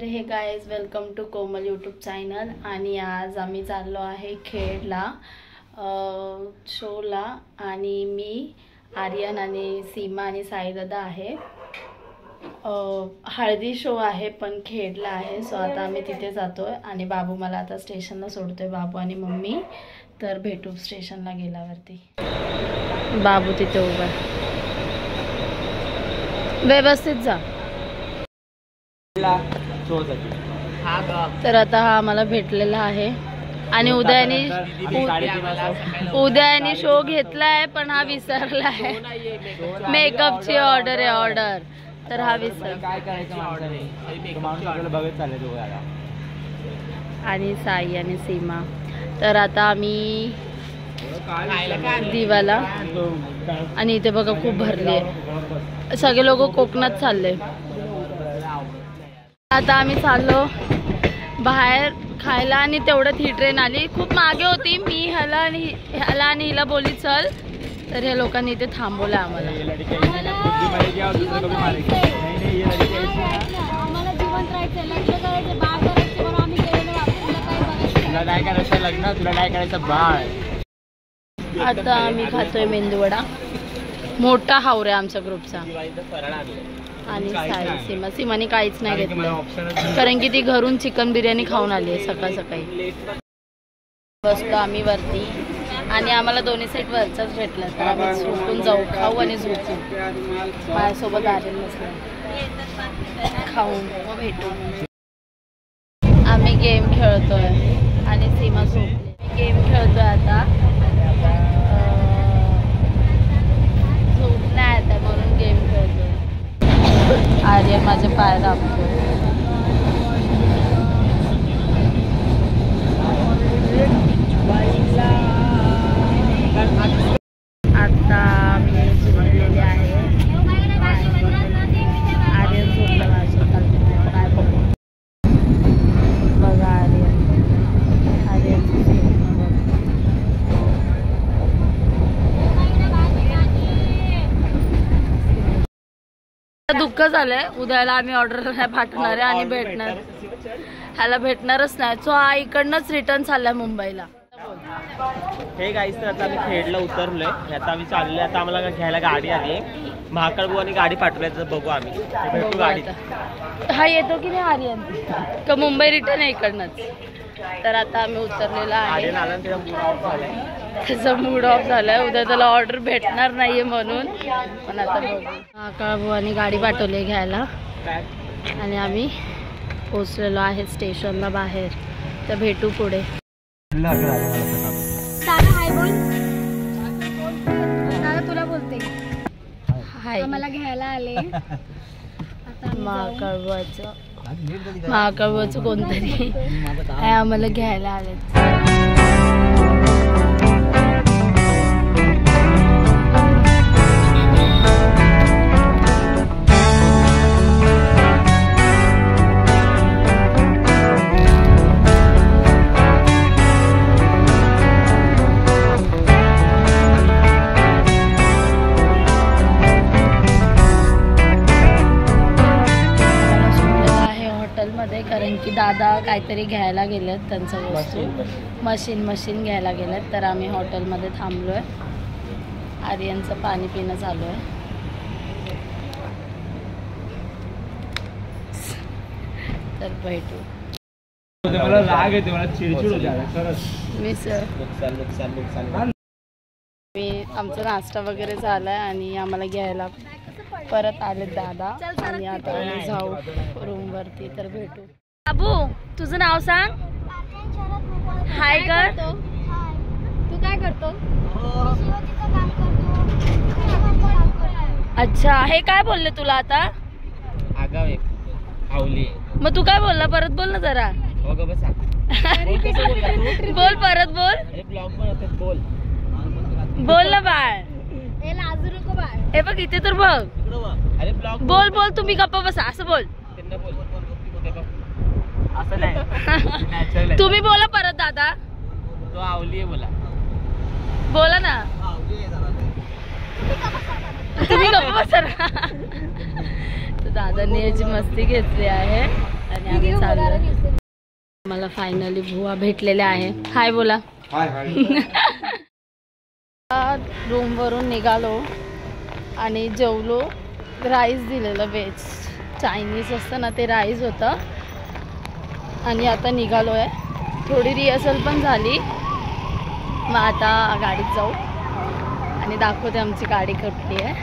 हे guys welcome to Komal YouTube channel. आणि आज आम्ही चाललो आहे खेडला शोला। आणि मी आर्यन आणि सीमा आणि साई दादा आहे। हळदी शो आहे पण खेडला आहे, सो आता आम्ही तिथे जातोय। आणि बाबू मला आता स्टेशनला सोडतोय, बाबू आणि मम्मी। तर भेटू स्टेशनला गेल्यावरती। बाबू तिथे उभा, व्यवस्थित जा। तर आता हा आम्हाला भेटलेला आहे आणि उद्याने शो घेतलाय पण हा विसरला आहे। मेकअपची ऑर्डर आहे, ऑर्डर। तर हा विसर आणि साई आणि सीमा। तर आता आम्ही दिवाला आणि इथे बघा खूप भरले, सगळे लोक कोकणात चालले। आता आम्ही चाललो बाहेर खायला आणि तेवढ्यात ही ट्रेन आली। खूप मागे होती, मी ह्याला आणि हिला बोलली चल, तर ह्या लोकांनी इथे थांबवलं आम्हाला। आता आम्ही खातोय मेंदूवडा, मोठा हावरे आमच्या ग्रुपचा। आणि साई सीमाने काहीच नाही घेतलं, कारण की ती घरून चिकन बिर्याणी खाऊन आली आहे सकाळ सकाळी। बसलो आम्ही वरती आणि आम्हाला दोन्ही साईड वरचाच भेटला, तर आम्ही झोपून जाऊ, खाऊ आणि झोपू। माझ्यासोबत आर्यन नसलं, खाऊन मग भेटू। आम्ही गेम खेळतोय आणि सीमा झोपली। गेम खेळतोय आता, झोप नाही आता म्हणून गेम खेळतोय। आर्यन माझे पाय दाबतो। आता मी झोपलेले आहे, आर्यन झोपला माझ्या खाली। काय बघू बघा, आर्यन दुःख झालंय। उद्याला आम्ही ऑर्डर नाही पाठवणार आहे आणि ह्याला भेटणारच नाही, सो हा इकडनंच रिटर्न चाललाय मुंबईला। हे गाईस, तर आता आम्ही खेडला उतरलोय, आता आम्ही चाललोय। आता आम्हाला घ्यायला गाडी आली आहे, महाकाळबुवानी गाडी पाठवली, तर बघू आम्ही भेटू गाडी। हा येतो की नाही आर्यन का मुंबई रिटर्न आहे इकडनंच। तर आता आम्ही उतरलेला आहे, त्याचा मूड ऑफ झालाय, उद्या त्याला ऑर्डर भेटणार नाहीये म्हणून। पण आता बघू, महाकाळबुवानी गाडी पाठवली घ्यायला आणि आम्ही पोचलेलो आहे स्टेशनला बाहेर। तर भेटू पुढे। तुला बोलते हाय, मला घ्यायला आले महाकाळबुवाचं कोणतरी आहे, आम्हाला घ्यायला आले। कारण की दादा काहीतरी घ्यायला गेलेत, त्यांचं वस्तू मशीन घ्यायला गेलेत। तर आम्ही हॉटेलमध्ये थांबलोय, आर्यनचं पाणी पिणं चालू आहे। तर भेटू। मला राग येते, मला चिडचिड होते। आमचा नाश्ता वगैरे झालाय आणि आम्हाला घ्यायला परत आले दादा, आणि आता आम्ही जाऊ रूम वरती। तर भेटू। बाबू, तुझं नाव सांग। हाय कर। तू काय करतो? अच्छा, हे काय बोलले तुला आता? मग तू काय बोलला? परत बोल ना जरा। बोल, परत बोल। बोल ना बाळ, हे बघ इथे तर बघ। बोल बोल, तुम्ही गप्पा बसा, असं बोल। तुम्ही बोला परत दादा। तो आवली आहे, बोला ना। तुम्ही गप्पा बसा। तर दादांनी याची मस्ती घेतली आहे। आणि आम्ही चाललो. मला फायनली बुवा भेटलेल्या आहे. हाय बोला. रूम वरून निघालो आणि जेवलो. राईस दिलेलं व्हेज चायनीज असतं ना ते राईस होतं. आणि आता निघालो आहे. थोडी रिहर्सल पण झाली. मग आता गाडीत जाऊ आणि दाखवते आमची गाडी कुठली आहे.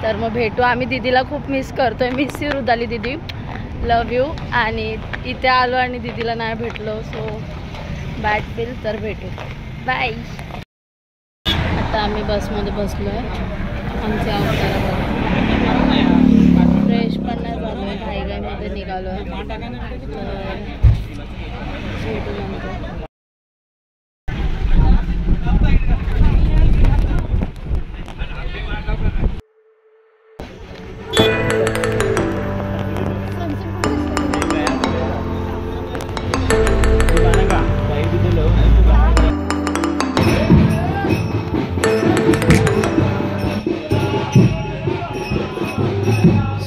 तर मग भेटू. आम्ही दीदीला खूप मिस करतोय. मिस यू रुदाली दीदी, लव यू. आणि इथे आलो आणि दीदीला नाही भेटलो, सो बॅड फील. तर भेटू, बाय. आता आम्ही बसमध्ये बसलो आहे. आमच्या अवतारावर फ्रेश पण नाही झालो आहे, घाईघाईमध्ये निघालो आहे. भेटू नंतर.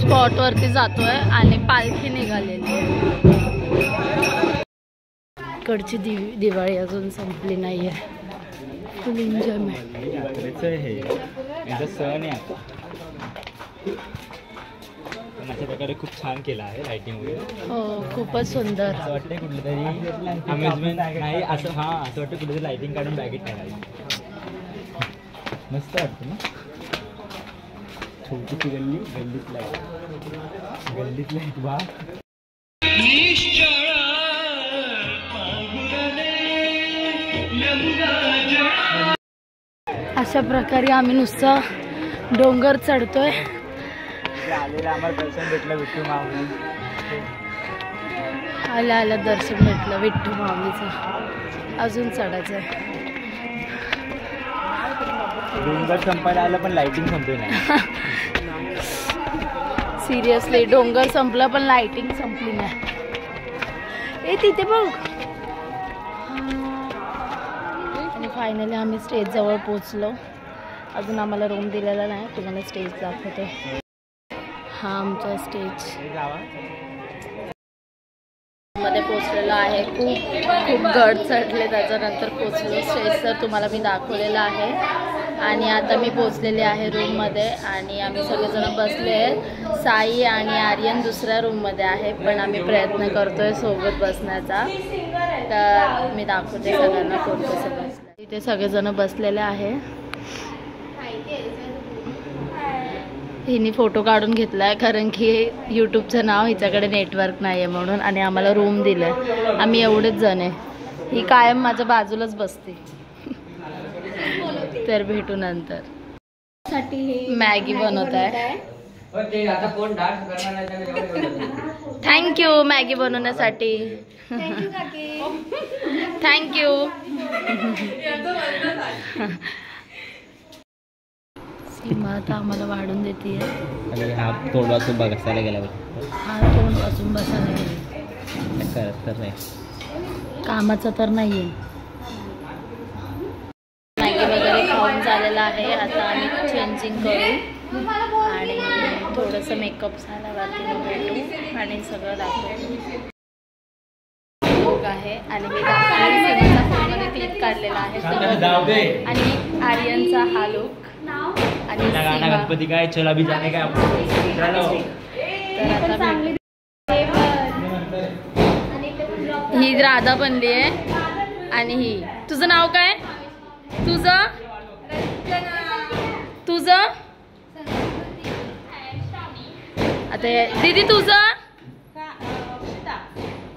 स्पॉटवरती जातोय आणि पालखी निघालेली. इकडची दिवाळी अजून संपली नाहीये. फुल एन्जॉयमेंट. सण आहे आता. अशा प्रकारे खूप छान केला आहे लाइटिंग वगैरे. हो, खूपच सुंदर. असं वाटतंय कुठलं तरी अमेजमेंट नाही असं. हां, असं वाटतं कुठेतरी लाइटिंग काढून बॅगेत टाकायची. मस्त वाटतं ना. छोटीशी गल्ली, गल्लीत लाईट वा. अशा प्रकारे आम्ही नुसतं डोंगर चढतोय. आलेलं आम्हाला दर्शन भेटलं विठ्ठल माऊली. आलं दर्शन भेटलं विठ्ठल माऊलीचं. अजून चढायचं आहे. डोंगर संपायला आलं पण लाइटिंग संपली नाही. सिरियसली डोंगर संपला पण लाइटिंग संपली नाही. ए तिथे बघ. आणि फायनली आम्ही स्टेज जवळ पोचलो. अजून आम्हाला रूम दिलेला नाही. तुम्हाला स्टेज दाखवते. हा आमचा स्टेज मध्ये पोचलेला आहे. खूप गड चढले. त्याच्यानंतर पोचलो. स्टेज तर तुम्हाला मी दाखवलेला आहे. आणि आता मी पोचलेले आहे रूममध्ये आणि आम्ही सगळेजण बसले आहेत. साई आणि आर्यन दुसऱ्या रूममध्ये आहे, पण आम्ही प्रयत्न करतोय सोबत बसण्याचा. तर मी दाखवते सगळ्यांना कोण कसं बसलं. इथे सगळेजण बसलेले आहे. हिने फोटो काढून घेतला आहे कारण की यूट्यूबचं नाव हिच्याकडे नेटवर्क नाही आहे म्हणून. आणि आम्हाला रूम दिलं आहे. आम्ही एवढेच जण आहे. ही कायम माझ्या बाजूलाच बसते. तर भेटू नंतर. मॅगी बनवत आहे. थँक्यू मॅगी बनवण्यासाठी. थँक्यू. सीमा आता आम्हाला वाढून देते. आणि हा तोंड वाचून बसायला गेला. हा तोंड वाचून बसायला गेला. करत तर नाही, कामाचं तर नाहीये. मॅगी वगैरे खाऊन झालेला आहे. आता आम्ही चेंजिंग करू आणि थोडंसं मेकअप झाल्यावरती भेटू आणि सगळं दाखवू. लोक आहे आणि मी सीमाचा फोनमध्ये क्लिप काढलेला आहे. आणि आर्यनचा हा लुक आणि गणपती काय चला भी जाने काय. तर आता ही राधा बनली आहे. आणि ही तुझं नाव काय? तुझं आता दीदी तुझं.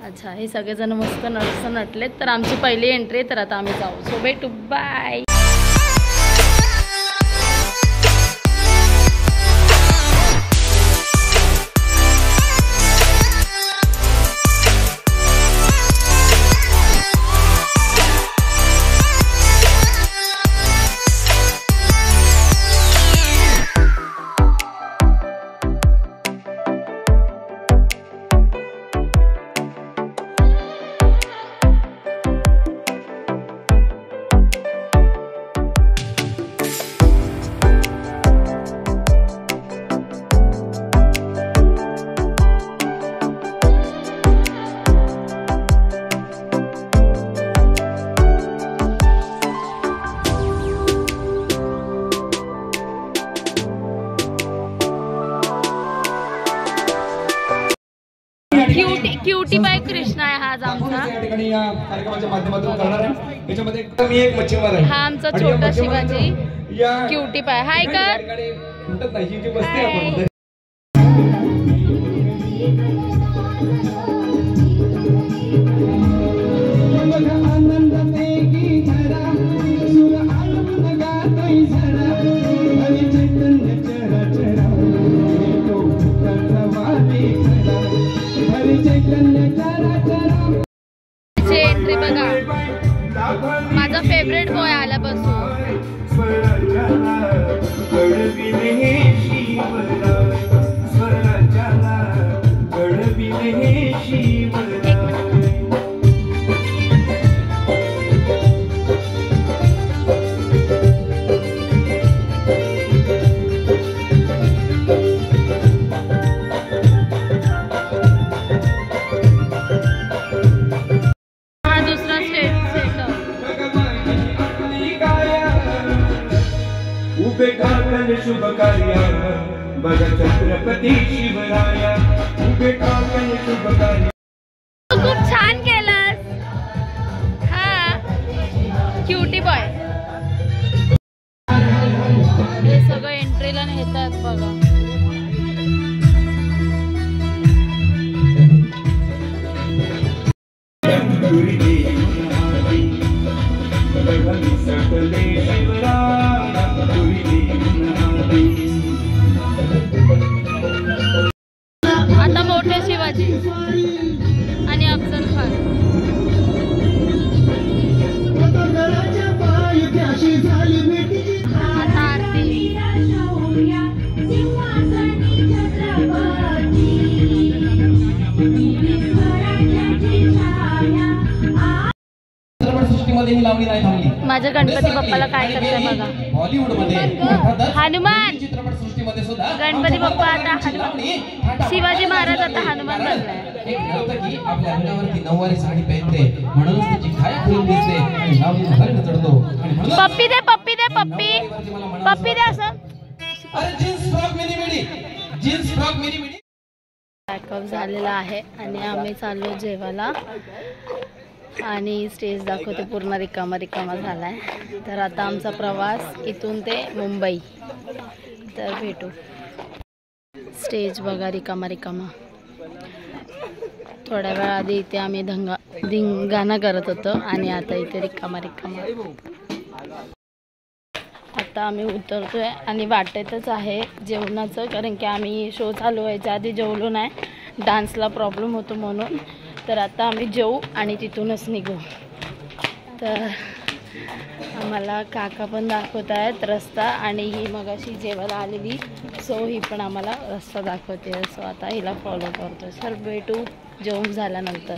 अच्छा, हे सगळेजण मस्त नटलेत. तर आमची पहिली एंट्री. तर आता आम्ही जाऊ. सो भेटू, बाय. क्युटी बाय कृष्णा आहे हा आज आमचा. या ठिकाणी या कार्यक्रमाच्या माध्यमातून करणार आहे. त्याच्यामध्ये मी एक मच्छीमार आहे. हा आमचा छोटा शिवाजी क्युटी पाय. हाय कर. नाही जी बसते आपण एंट्री बघा. माझा फेवरेट बॉय आल्यापासून. शुभ कार्य बघा छत्रपती शिवराया उभे ठाकन शुभ कार्य. खूप छान केलंस. हा क्युटी बॉय. हे सगळं एंट्रीला नेतात बघा. आता मोठे शिवाजी आणि अफजल खान. आता आरती. सृष्टीमध्ये ही लावणी नाही थांबली. माझ्या गणपती बाप्पाला काय करताय बघा. बॉलिवूड मध्ये हनुमान. चित्रपट सृष्टीमध्ये सुद्धा गणपती बाप्पा आता हनुमान. शिवाजी महाराज आता हनुमान बनलाय. एक नर्तकी आपल्या अंगावरती नऊवारी साडी पहनते म्हणूनच तिची काय खुलून दिसते आणि लावणी भरग चढतो. पप्पी दे पप्पी दे पप्पी पप्पी दे. असं जीन्स फ्रॉक मिनी मिडी जीन्स फ्रॉक मिनी मिडी. पॅकअप झालेला आहे आणि आम्ही चाललो जेवायला. आणि स्टेज दाखवते पूर्ण रिकामा झालाय. तर आता आमचा प्रवास इथून ते मुंबई. तर भेटू. स्टेज बघा रिकामा. थोड्या वेळ आधी इथे आम्ही धिंगाणा करत होतो आणि आता इथे रिकामा. आता आम्ही उतरतोय आणि वाटेतच आहे जेवणाचं, कारण की आम्ही शो चालू व्हायच्या आधी जेवलो नाही. डान्सला प्रॉब्लेम होतो म्हणून. तर आता आम्ही जेवू आणि तिथूनच निघू. तर आम्हाला काका पण दाखवत आहेत रस्ता आणि ही मगाशी जेवायला आलेली सो ही पण आम्हाला रस्ता दाखवते. सो आता हिला फॉलो करतो. सर भेटू जेवण झाल्यानंतर.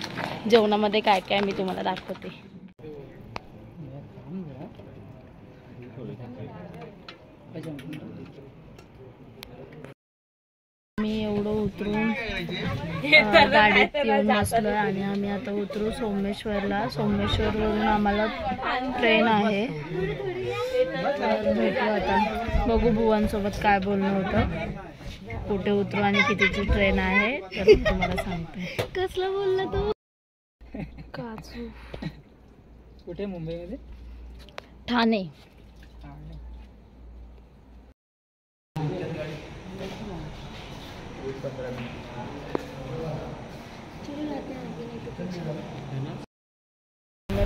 जेवणामध्ये काय काय मी तुम्हाला दाखवते. मी एवढं उतरून गाडीत येऊन बसलोय आणि आम्ही आता उतरू सोमेश्वरला. सोमेश्वरवरून आम्हाला ट्रेन आहे. तर भेटू आता. बघू बुवांसोबत काय बोलणं होतं, कुठे उतरू आणि कितीची ट्रेन आहे तर तुम्हाला सांगते. कसलं बोलला तू. काजू कुठे मुंबईमध्ये. ठाणे.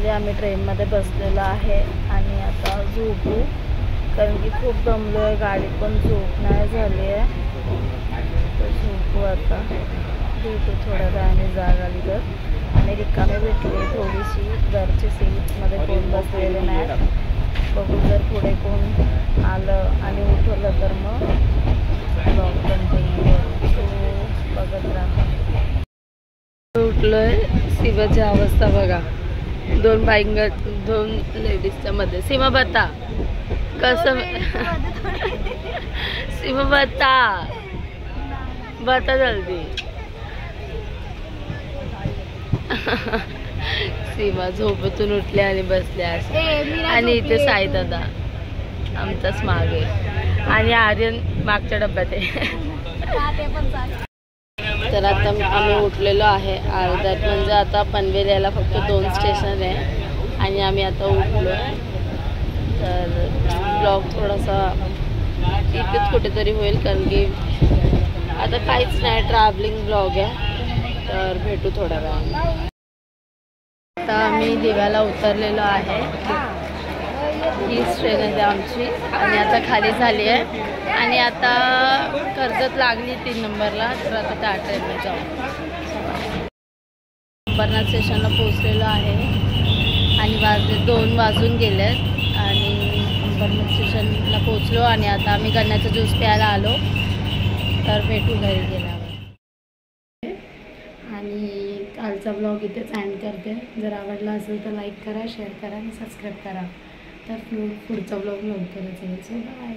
आम्ही ट्रेनमध्ये बसलेलो आहे आणि आता झोपू, कारण की खूप दमलो आहे. गाडीत पण झोप नाही झाली आहे. तर झोपू आता. भेटू थोड्या वेळाने जाग आली तर. आणि रिकामे भेटली थोडीशी. घरच्या सीटमध्ये कोण बसलेले नाही. बघू जर पुढे कोण आलं आणि उठवलं तर मग ब्लॉग कंटिन्यू बघत राहा. उठलोय. शिवाची अवस्था बघा. दोन लेडीजच्या मध्ये. सीमा बता कसं. सीमा बता जल्दी. सीमा झोपेतून उठल्या आणि बसल्या असे. आणि इथे साई दादा आमचाच मागे आणि आर्यन मागच्या डब्यात आहे. तर आता आम्ही उठलेलो आहे अर्ध्यात, म्हणजे आता पनवेल यायला फक्त 2 स्टेशन आहे आणि आम्ही आता उठलो आहे. तर ब्लॉग थोडासा इथेच कुठेतरी होईल, कारण की आता काहीच नाही, ट्रॅव्हलिंग ब्लॉग आहे. तर भेटू थोड्या वेळाने. आता आम्ही दिव्याला उतरलेलो आहे. हीच ट्रेन आहे आमची आणि आता खाली झाली आहे आणि आता कर्जत लागली 3 नंबरला. तर आता त्या ट्रेनने जाऊ. अंबरनाथ स्टेशनला पोचलेलो आहे आणि 2 वाजून गेलेत आणि अंबरनाथ स्टेशनला पोचलो आणि आता आम्ही गन्नाचा ज्यूस प्यायला आलो. तर भेटू घरी गेल्यावर. आणि कालचा ब्लॉग इथेच एंड करते. जर आवडला असेल तर लाईक करा, शेअर करा आणि सबस्क्राईब करा. तर पुढचा ब्लॉग लवकरच येईल. So bye.